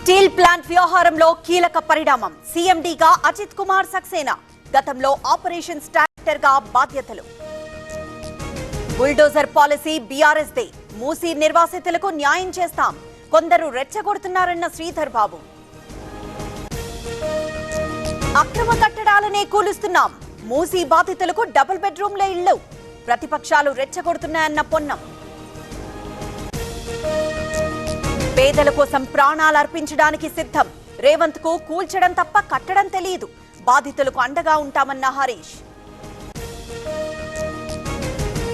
Steel plant వ్యవహారంలో కీలక పరిణామం. సీఎండీగా అజిత్ కుమార్ సక్సేనా, గతంలో ఆపరేషన్ స్టార్టర్ గా బాధ్యతలు. Bulldozer policy BRS they, Musi నిర్వాసితులకు న్యాయం చేస్తాం, కొందరు రెచ్చగొడుతున్నారన్న శ్రీధర్ బాబు. అక్రమ కట్టడాలనే కూలుస్తున్నాం, మూసీ బాధితులకు డబుల్ బెడ్రూమ్ల ఇళ్లు, ప్రతిపక్షాలు రెచ్చగొడుతున్నాయన్న పొన్నం. పేదల కోసం ప్రాణాలు అర్పించడానికి సిద్ధం, రేవంత్ కు కూల్చడం తప్ప కట్టడం తెలియదు, బాధితులకు అండగా ఉంటామన్న హరీష్.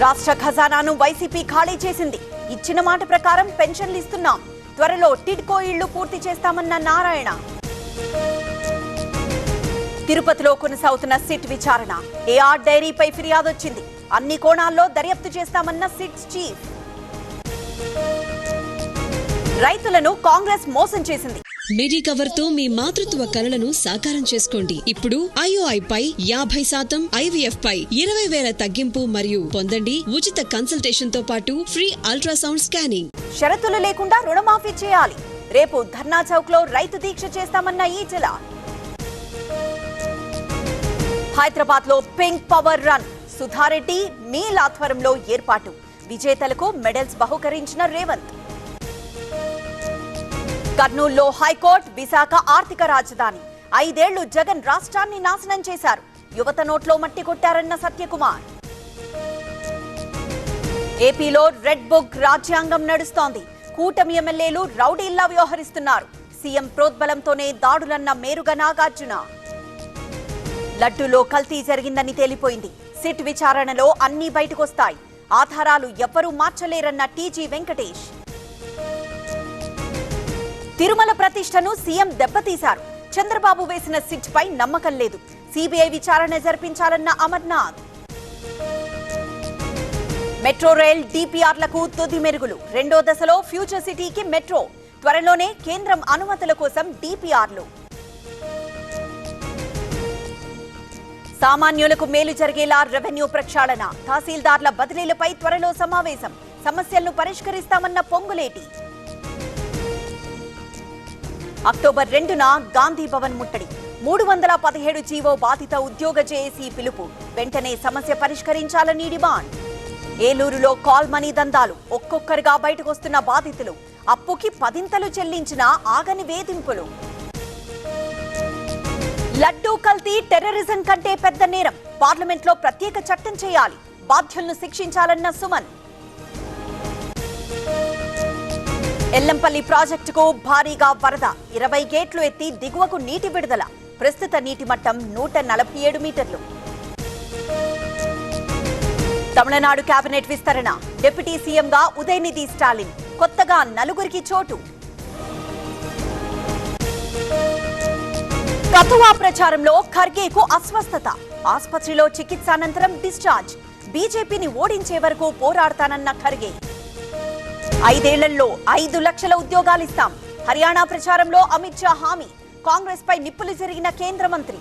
రాష్ట్ర ఖజానాను వైసీపీ ఖాళీ చేసింది, ఇచ్చిన మాట ప్రకారం పెన్షన్లు ఇస్తున్నాం, త్వరలో టిడ్కో ఇళ్లు పూర్తి చేస్తామన్న నారాయణ. తిరుపతిలో కొనసాగుతున్న సిట్ విచారణ, ఏఆర్ డైరీపై ఫిర్యాదు వచ్చింది, అన్ని కోణాల్లో దర్యాప్తు చేస్తామన్న సిట్ చీఫ్. రైతులను కాంగ్రెస్ మోసం చేసింది. మిడి కవర్ తో మీ మాతృత్వ కలలను సాకారం చేసుకోండి. ఇప్పుడు IOI పై 50%, IVF పై 20,000 తగ్గింపు మరియు పొందండి ఉచిత కన్సల్టేషన్ తో పాటు ఫ్రీ అల్ట్రాసౌండ్ స్కానింగ్. షరతులు లేకుండా రుణమాఫీ చేయాలి, రేపు ధర్నా చౌక్ లో రైతు దీక్ష చేస్తామన్న ఈటెల. హైదరాబాద్ లో pink power run, Sudha Reddy meal ఆధ్వర్యంలో ఏర్పాటు, విజేతలకు మెడల్స్ బహుకరించిన రేవంత్. కర్నూలులో హైకోర్టు, విశాఖ ఆర్థిక రాజధాని, 5 ఏళ్లు జగన్ రాష్ట్రాన్ని నాశనం చేశారు, యువత నోట్లో మట్టి కొట్టారన్న సత్యకుమార్. ఏపీలో రెడ్ బుక్ రాజ్యాంగం నడుస్తోంది, కూటమి ఎమ్మెల్యేలు రౌడీల్లా వ్యవహరిస్తున్నారు, సీఎం ప్రోద్బలంతోనే దాడులన్న మేరుగ నాగార్జున. లడ్డూలో కల్తీ జరిగిందని తేలిపోయింది, సిట్ విచారణలో అన్నీ బయటకొస్తాయి, ఆధారాలు ఎవ్వరూ మార్చలేరన్న టీజీ వెంకటేష్. తిరుమల ప్రతిష్టను సీఎం దెబ్బతీశారు, చంద్రబాబు వేసిన సిట్ పై నమ్మకం లేదు, సిబిఐ విచారణ జరిపించాలన్న అమర్నాథ్. మెట్రో రైల్ డిపిఆర్లకు తుది మెరుగులు, 2వ దశలో ఫ్యూచర్ సిటీకి మెట్రో, త్వరలోనే కేంద్రం అనుమతుల కోసం డిపిఆర్లు. సామాన్యులకు మేలు జరిగేలా రెవెన్యూ ప్రక్షాళన, తహసీల్దార్ల బదిలీలపై త్వరలో సమావేశం, సమస్యలను పరిష్కరిస్తామన్న పొంగులేటి. అక్టోబర్ 2న గాంధీ భవన్ ముట్టడి, 317 జీవో బాధిత ఉద్యోగ జేఏసీ పిలుపు, వెంటనే సమస్య పరిష్కరించాలని డిమాండ్. ఏలూరులో కాల్ మనీ దందాలు, ఒక్కొక్కరుగా బయటకొస్తున్న బాధితులు, అప్పుకి 10ంతలు చెల్లించినా ఆగని వేధింపులు. లడ్డూ కల్తీ టెర్రరిజం కంటే పెద్ద నేరం, పార్లమెంట్లో ప్రత్యేక చట్టం చేయాలి, బాధ్యులను శిక్షించాలన్న సుమన్. ఎల్లంపల్లి ప్రాజెక్టుకు భారీగా వరద, 20 గేట్లు ఎత్తి దిగువకు నీటి విడుదల, ప్రస్తుత నీటి మట్టం 147 మీటర్లు. తమిళనాడు కేబినెట్ విస్తరణ, డిప్యూటీ సీఎంగా ఉదయనిధి స్టాలిన్, కొత్తగా 4గురికి చోటు. కథువా ప్రచారంలో ఖర్గేకు అస్వస్థత, ఆసుపత్రిలో చికిత్స అనంతరం డిశ్చార్జ్, బీజేపీని ఓడించే వరకు పోరాడతానన్న ఖర్గే. 5 ఏళ్లలో 5 లక్షల ఉద్యోగాలిస్తాం, హర్యానా ప్రచారంలో అమిత్ షా హామీ, కాంగ్రెస్ పై నిప్పులు జరిగిన కేంద్ర మంత్రి.